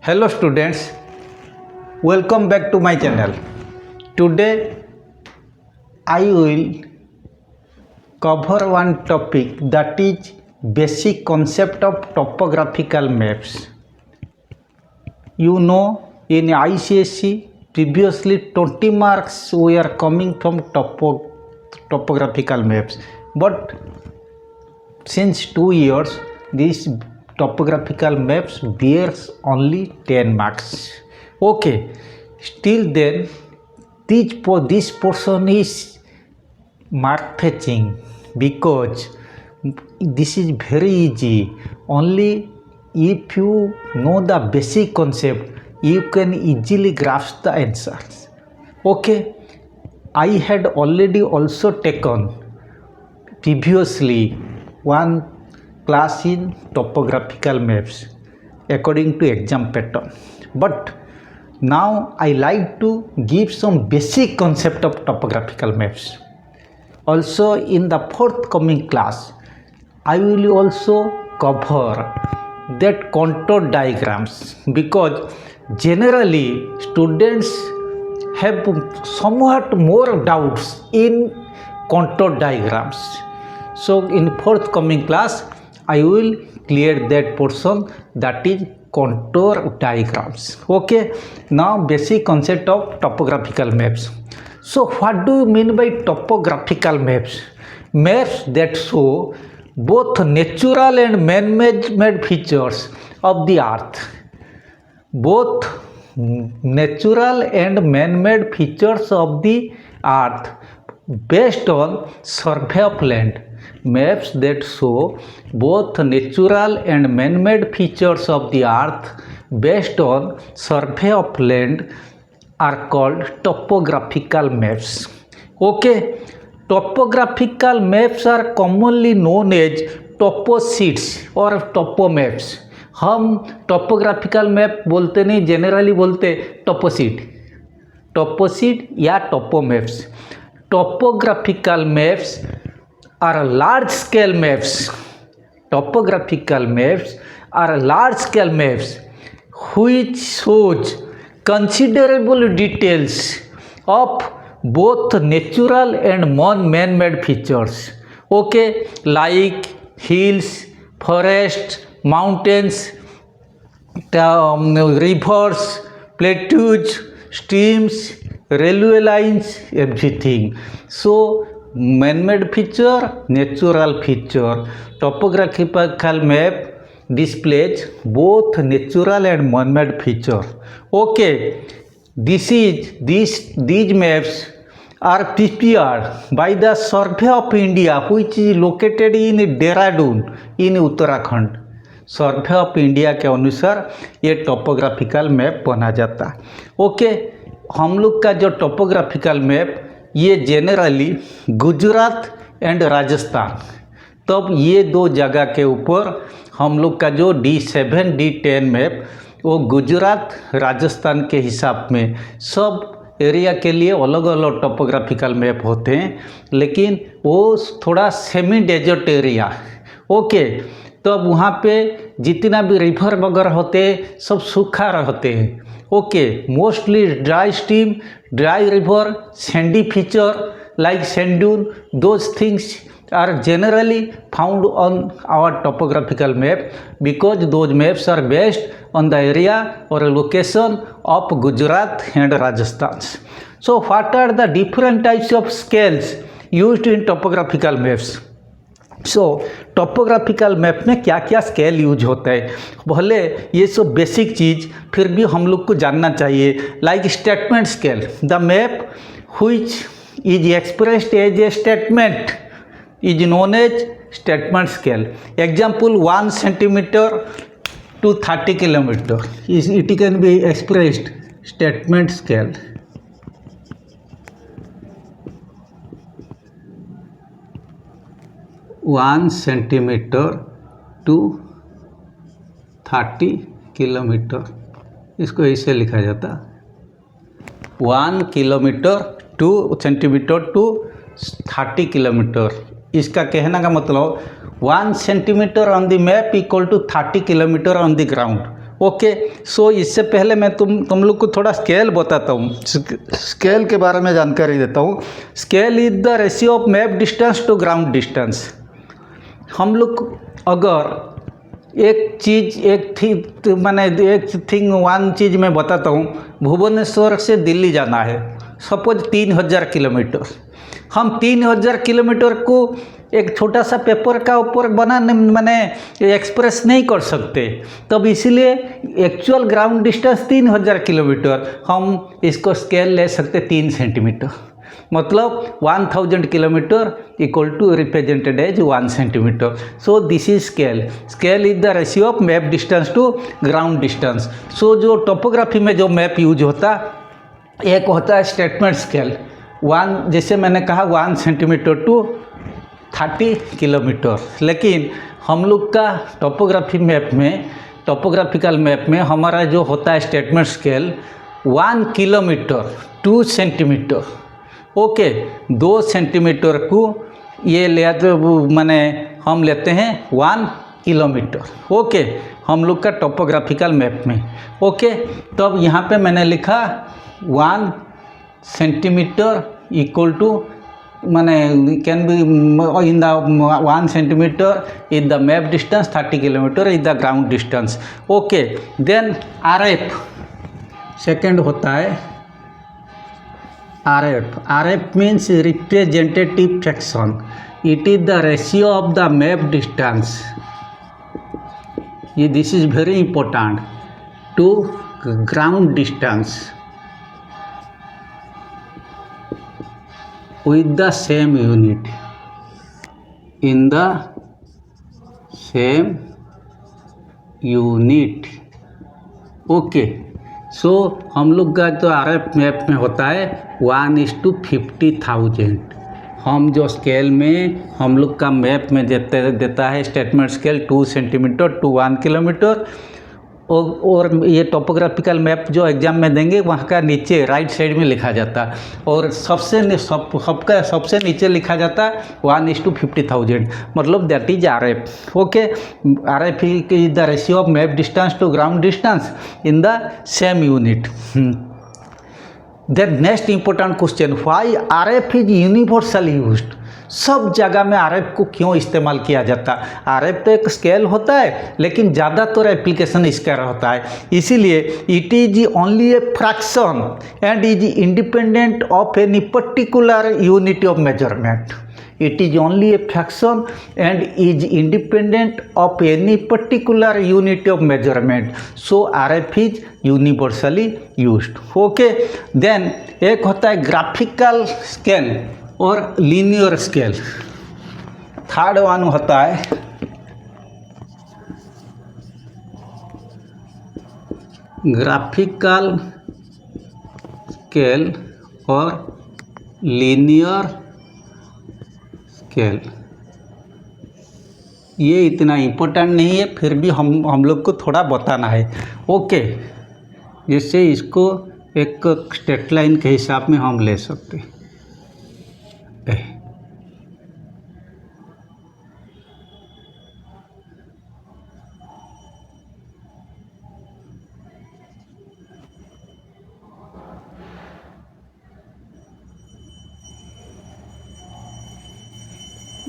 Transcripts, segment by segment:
Hello students, welcome back to my channel. Today I will cover one topic, that is basic concept of topographical maps. You know, in ICSE previously 20 marks were coming from topographical maps, but since 2 years this topographical maps bears only 10 marks. Okay, still then this portion is mark fetching because this is very easy. Only if you know the basic concept, you can easily grasp the answers. Okay, I had already also taken previously one class in topographical maps according to exam pattern, but now I like to give some basic concept of topographical maps. Also in the forthcoming class I will also cover that contour diagrams, because generally students have somewhat more doubts in contour diagrams. So in forthcoming class I will clear that portion, that is contour diagrams. Okay, now basic concept of topographical maps. So what do you mean by topographical maps? Maps that show both natural and man-made features of the earth. Both natural and man-made features of the earth based on survey of land. Maps that show both natural and man-made features of the earth based on survey of land are called topographical maps. Okay, topographical maps are commonly known as topo sheets और topo maps. हम topographical map बोलते नहीं, generally बोलते topo sheet या topo maps. Topographical maps are large scale maps. Topographical maps are large scale maps which shows considerable details of both natural and man-made features. Okay, like hills, forests, mountains, rivers, plateaus, streams, railway lines, everything. So man-made feature, natural feature. Topographical map displays both natural and man-made feature. Okay, these maps are prepared by the Survey of India, which is located in Dehradun in Uttarakhand. Survey of India के अनुसार ये topographical map बना जाता है. Okay, हम लोग का जो टोपोग्राफिकल मैप ये जेनरली गुजरात एंड राजस्थान, तब ये दो जगह के ऊपर हम लोग का जो D7 D10 मैप वो गुजरात राजस्थान के हिसाब में सब एरिया के लिए अलग अलग टोपोग्राफिकल मैप होते हैं, लेकिन वो थोड़ा सेमी डेजर्ट एरिया. ओके, तो वहाँ पे जितना भी रिवर वगैरह होते हैं सब सूखा रहते हैं. Okay, mostly dry stream, dry river, Sandy feature like sand dune, those things are generally found on our topographical map, because those maps are based on the area or location of Gujarat and Rajasthan. So what are the different types of scales used in topographical maps? So topographical map में क्या क्या scale use होता है, भले ये सब basic चीज़ फिर भी हम लोग को जानना चाहिए. Like statement scale, the map which is expressed as a statement is known as statement scale. Example 1 centimetre to 30 kilometer, it can be expressed statement scale. One centimetre to 30 kilometre, इसको ऐसे लिखा जाता. 1 kilometre to centimetre to 30 kilometre. इसका कहने का मतलब 1 centimetre on the map equal to 30 kilometre on the ground. Okay, so इससे पहले मैं तुम लोग को थोड़ा स्केल बताता हूँ, स्केल के बारे में जानकारी देता हूँ। Scale is the ratio of map distance to ground distance. हम लोग अगर एक चीज़ एक थिंग वन चीज़ मैं बताता हूँ, भुवनेश्वर से दिल्ली जाना है, सपोज 3000 किलोमीटर। हम 3000 किलोमीटर को एक छोटा सा पेपर का ऊपर बनाने एक्सप्रेस नहीं कर सकते, तब इसीलिए एक्चुअल ग्राउंड डिस्टेंस 3000 किलोमीटर, हम इसको स्केल ले सकते 3 सेंटीमीटर, मतलब 1000 kilometre equal to represented as 1 centimetre. So this is scale. Scale is the ratio of map distance to ground distance. So जो टोपोग्राफी में जो मैप यूज होता, एक होता है स्टेटमेंट स्केल, जैसे मैंने कहा 1 सेंटीमीटर टू 30 किलोमीटर। लेकिन हम लोग का टोपोग्राफिकल मैप में हमारा जो होता है statement scale 1 kilometre 2 centimetre. Okay, 2 centimetre को ये ले हम लेते हैं 1 किलोमीटर। ओके, हम लोग का टोपोग्राफिकल मैप में। ओके, तब यहाँ पे मैंने लिखा 1 centimetre equal to can be in the 1 centimetre is the map distance, 30 kilometre is the ground distance. Okay, then RF second होता है RF means representative fraction. It is the ratio of the map distance, ये this is very important, to ground distance with the same unit, in the same unit। Okay, so हम लोग का जो RF map में होता है 1:50,000। हम जो स्केल में हम लोग का मैप में देता है statement scale 2 centimetre to 1 kilometre. और ये टोपोग्राफिकल मैप जो एग्ज़ाम में देंगे वहाँ का नीचे राइट साइड में लिखा जाता, और सबसे नीचे लिखा जाता 1:50,000, मतलब that is RF। Okay, RF is the ratio of map distance to ground distance in the same unit. Then next important question, why RF is universal used. सब जगह में RF को क्यों इस्तेमाल किया जाता है? RF तो एक स्केल होता है, लेकिन ज़्यादातर एप्लीकेशन इसका होता है, इसीलिए it is only a fraction and is independent of any particular unit of measurement. It is only a fraction and is independent of any particular unit of measurement. So RF is universally used. Okay, then एक होता है graphical scale और linear scale. Third one होता है graphical scale और linear scale. ये इतना important नहीं है, फिर भी हम लोग को थोड़ा बताना है। ओके, जिससे इसको एक स्ट्रेट लाइन के हिसाब में हम ले सकते हैं।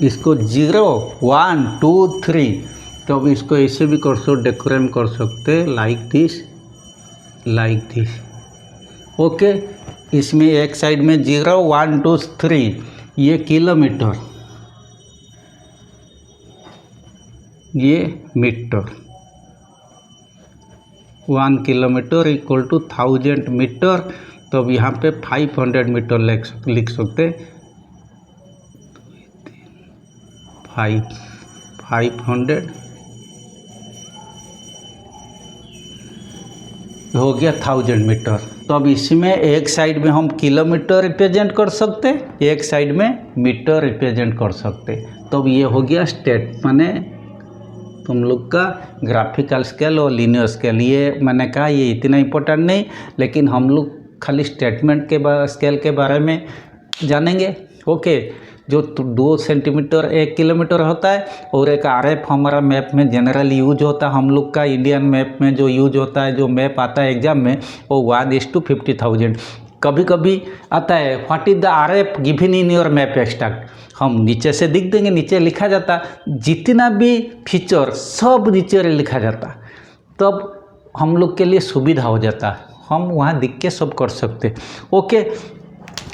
इसको 0 1 2 3, तो अब इसको ऐसे भी कर सकते, डेकोरेट कर सकते, लाइक दिस। ओके, इसमें एक साइड में 0 1 2 3 ये किलोमीटर, ये metre. 1 kilometre equal to 1000 metre, तो अब यहाँ पे 500 मीटर लिख सकते। 500 हो गया 1000 मीटर। तो अब इसमें एक साइड में हम किलोमीटर रिप्रेजेंट कर सकते, एक साइड में मीटर रिप्रेजेंट कर सकते। तो अब ये हो गया माने तुम लोग का ग्राफिकल स्केल और लीनियर स्केल। ये मैंने कहा ये इतना इम्पोर्टेंट नहीं, लेकिन हम लोग खाली स्टेटमेंट के स्केल के बारे में जानेंगे। ओके, जो 2 सेंटीमीटर 1 किलोमीटर होता है, और एक RF हमारा मैप में जनरल यूज होता है, हम लोग का इंडियन मैप में जो यूज होता है, जो मैप आता है एग्जाम में, वो 1:50,000। कभी कभी आता है what is the RF given in your map extract, हम नीचे से दिख देंगे, नीचे लिखा जाता जितना भी फीचर सब नीचे लिखा जाता, तब हम लोग के लिए सुविधा हो जाता, हम वहाँ दिख के सब कर सकते। ओके,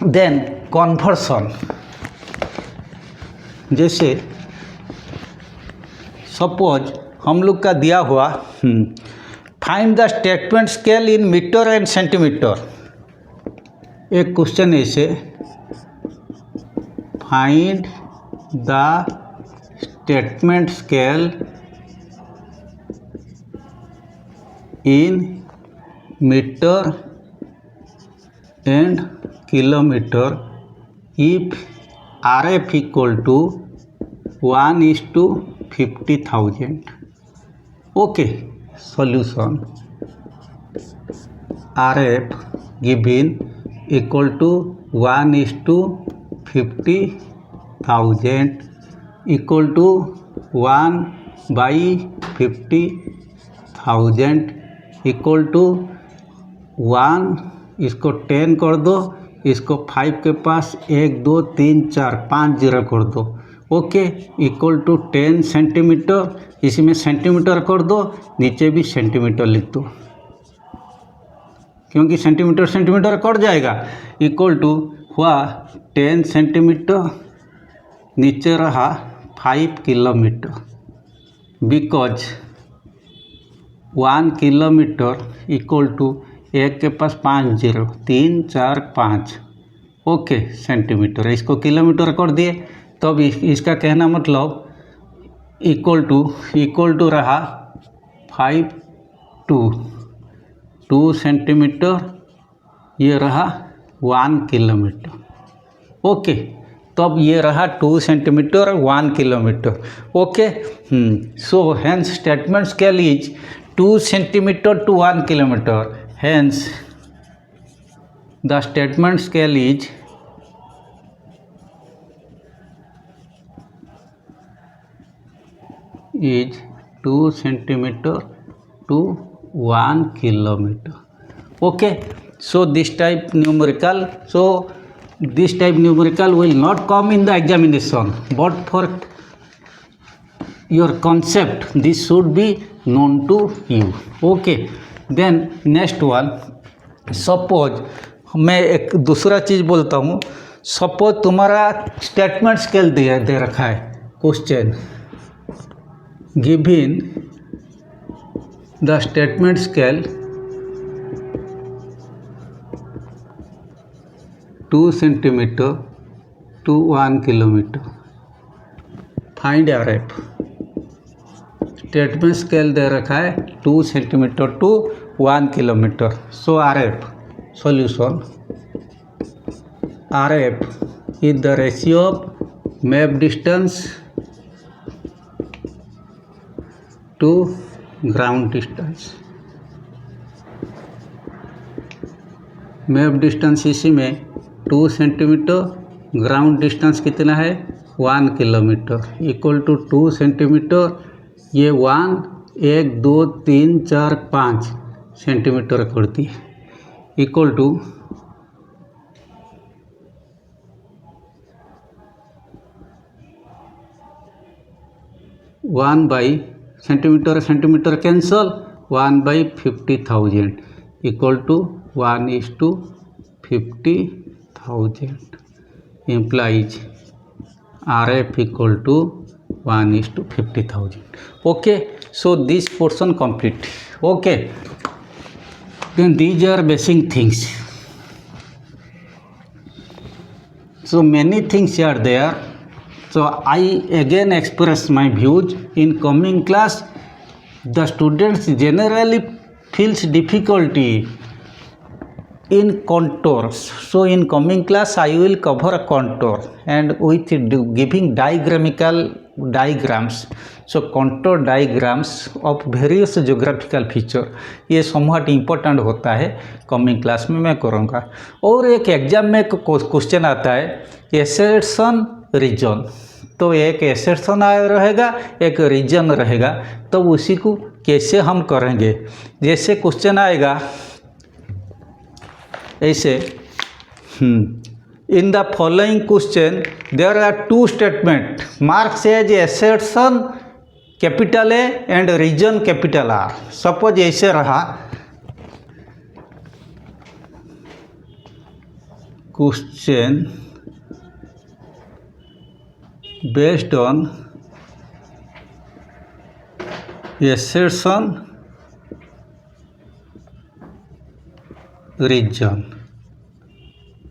देन कन्वर्सन, जैसे सपोज हम लोग का दिया हुआ find the statement scale in metre and centimetre, एक क्वेश्चन ऐसे find the statement scale in metre and kilometre if RF equal to 1:50,000. Okay, solution RF given equal to 1:50,000 equal to 1/50,000 equal to 1, इसको 10 कर दो, इसको 5 के पास 1 2 3 4 5 0 कर दो। Okay, equal to 10 centimetre, इसमें सेंटीमीटर कर दो, नीचे भी सेंटीमीटर लिख दो, क्योंकि सेंटीमीटर सेंटीमीटर कट जाएगा। इक्वल टू हुआ 10 सेंटीमीटर, नीचे रहा 5 kilometre, because 1 kilometre equal to 1 के पास 5 0 3 4 5 ओके सेंटीमीटर, इसको किलोमीटर कर दिए, तब इसका कहना मतलब इक्वल टू रहा 5 2 सेंटीमीटर, ये रहा 1 किलोमीटर। ओके, तब ये रहा 2 centimetre 1 kilometre. Okay, so hence statement scale is 2 centimeter to 1 kilometer. Hence, the statement scale is 2 centimeter to 1 kilometer. Okay, so this type numerical will not come in the examination, but for your concept this should be known to you. Okay, then next one, suppose मैं एक दूसरा चीज़ बोलता हूँ। Suppose तुम्हारा statement scale दे रखा है, question given the statement scale 2 centimetre to 1 kilometre, find RF। Statement scale दे रखा है 2 centimetre to 1 kilometre. So RF solution, RF is the ratio of map distance to ground distance। Map distance इसी में 2 centimetre, ground distance कितना है 1 kilometre, equal to 2 centimetre, ये 1 2 3 4 5 centimetre करती है, equal to 1 by centimetre cancel, 1/50,000 equal to 1:50,000 implies RF equal to 1:50,000. Okay, so this portion complete. Okay, then these are basic things. So many things are there. So I again express my views. In coming class, the students generally feels difficulty in contours. So in coming class I will cover a contour and with giving diagrams. So contour diagrams of various geographical feature, ये somewhat important होता है, coming class में मैं करूँगा। और एक exam में question आता है, assertion रीजन। तो एक एसेट्सन रहेगा, एक रीजन रहेगा। तो उसी को कैसे हम करेंगे, जैसे क्वेश्चन आएगा ऐसे, in the following question there are two statement marks as assertion capital A and reason capital R. Suppose ऐसे रहा, question based on assertion reason.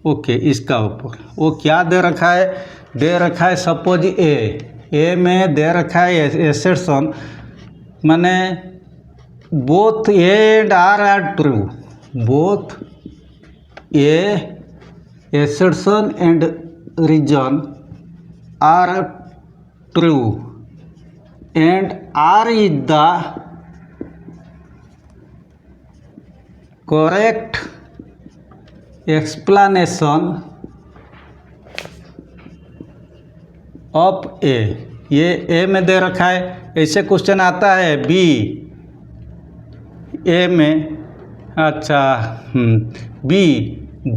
Okay, इसका ऊपर वो क्या दे रखा है, दे रखा है सपोज ए में दे रखा है एसेट्सन, माने both A and R true, both A assertion and reason are true and R is the correct explanation of A। ये A में दे रखा है। ऐसे क्वेश्चन आता है बी, ए में, अच्छा B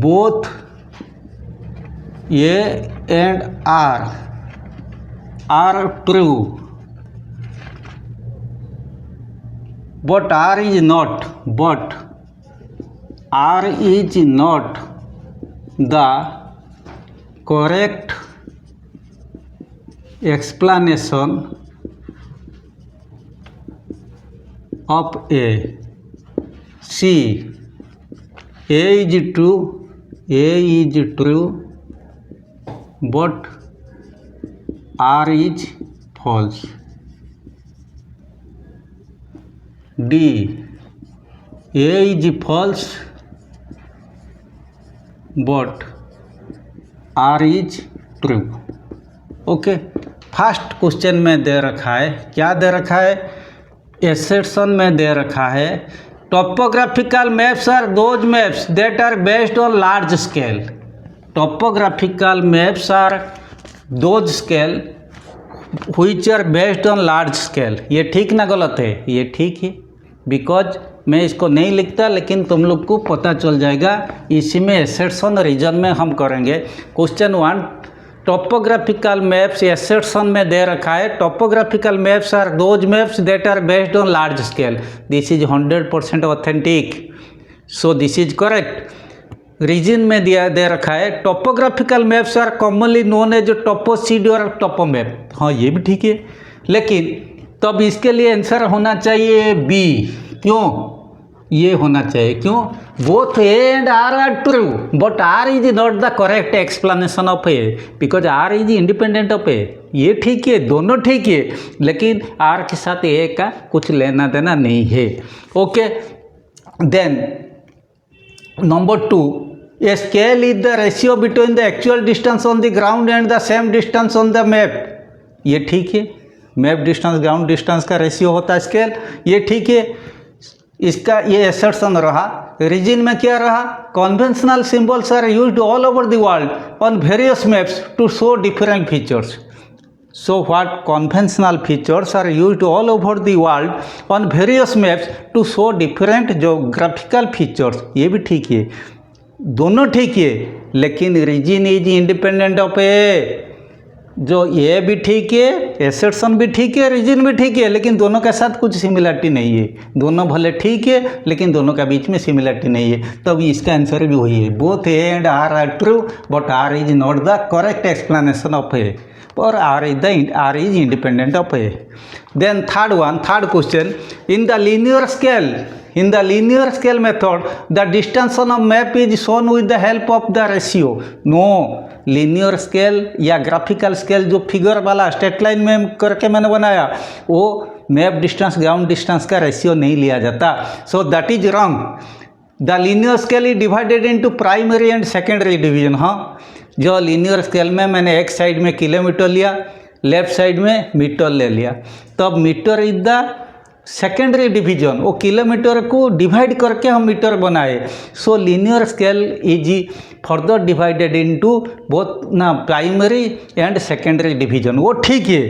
both A and R true but R is not the correct explanation of A। C, A is true but R is false। D, A is false but R is true। Okay, first question में दे रखा है, क्या दे रखा है, एसेट्सन में दे रखा है topographical maps are those maps that are based on large scale. Topographical maps are those scale which are based on large scale. ये ठीक ना गलत है, ये ठीक है, बिकॉज मैं इसको नहीं लिखता लेकिन तुम लोग को पता चल जाएगा। इसी में एसेट्सन रीजन में हम करेंगे। क्वेश्चन 1, टॉपोग्राफिकल मैप्स एसेट्सन में दे रखा है topographical maps are those maps that are based on large scale. This is 100% authentic, so this is correct. Reason में दिया दे रखा है topographical maps are commonly known as toposheet और टॉपोमैप। हाँ, ये भी ठीक है, लेकिन तब इसके लिए आंसर होना चाहिए बी। क्यों ये होना चाहिए, क्यों, both A and R true but R is not the correct explanation of A, because R is independent of A. ये ठीक है, दोनों ठीक है, लेकिन आर के साथ ए का कुछ लेना देना नहीं है। Okay, then number 2, a scale is the ratio between the actual distance on the ground and the same distance on the map. ये ठीक है, मैप डिस्टेंस ग्राउंड डिस्टेंस का रेशियो होता है स्केल, ये ठीक है। इसका ये एसेट्सन रहा। रीजन में क्या रहा, conventional symbols are used all over the world on various maps to show different features. So what conventional features are used all over the world on various maps to show different geographical features. ये भी ठीक है, दोनों ठीक है, लेकिन reason is independent of A. जो ये भी ठीक है, एसेट्सन भी ठीक है, रीजन भी ठीक है, लेकिन दोनों के साथ कुछ सिमिलरिटी नहीं है। दोनों भले ठीक है, लेकिन दोनों के बीच में सिमिलरिटी नहीं है। तब इसका आंसर भी वही है, both A and R true but R is not the correct explanation of A, और R is independent of A. Then third question, in the linear scale method the distance on a map is shown with the help of the ratio। No, linear scale या graphical scale जो figure वाला straight line में करके मैंने बनाया, वो map distance ground distance का ratio नहीं लिया जाता। So that is wrong. The linear scale is divided into primary and secondary division. हाँ, जो लीनियर स्केल में मैंने एक साइड में किलोमीटर लिया, लेफ्ट साइड में मीटर ले लिया, तब metre is the secondary division वो किलोमीटर को डिवाइड करके हम मीटर बनाए. So linear scale is further divided into both ना प्राइमरी एंड सेकेंडरी डिवीजन. वो ठीक है.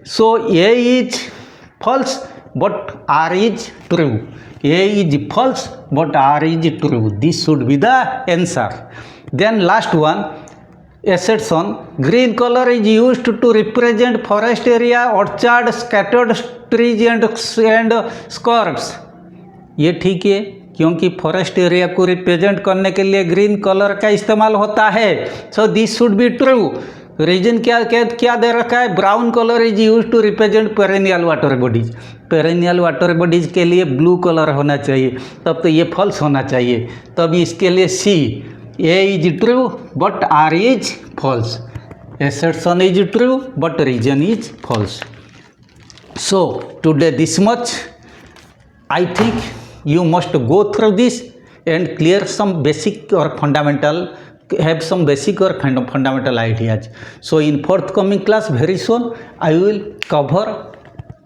So A is false but R is true. A is false but R is true. This should be the answer. Then last one, assertion. Green color is used to represent forest area, orchard, scattered trees and shrubs. ये ठीक है क्योंकि forest area को represent करने के लिए green colour का इस्तेमाल होता है. So this should be true. Reason क्या दे रखा है? Brown colour is use to represent perennial water bodies. Perennial water bodies के लिए ब्लू कलर होना चाहिए, तब तो ये फॉल्स होना चाहिए. तब इसके लिए C, A is true but R is false. Assertion is true but reason is false. So today this much. I think you must go through this and clear some basic or fundamental, have some basic or fundamental ideas. So in forthcoming class very soon I will cover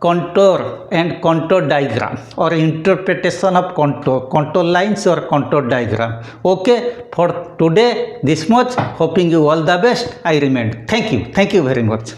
contour and contour diagram or interpretation of contour lines or contour diagram. Okay, for today this much. Hoping you all the best. I remain. Thank you very much.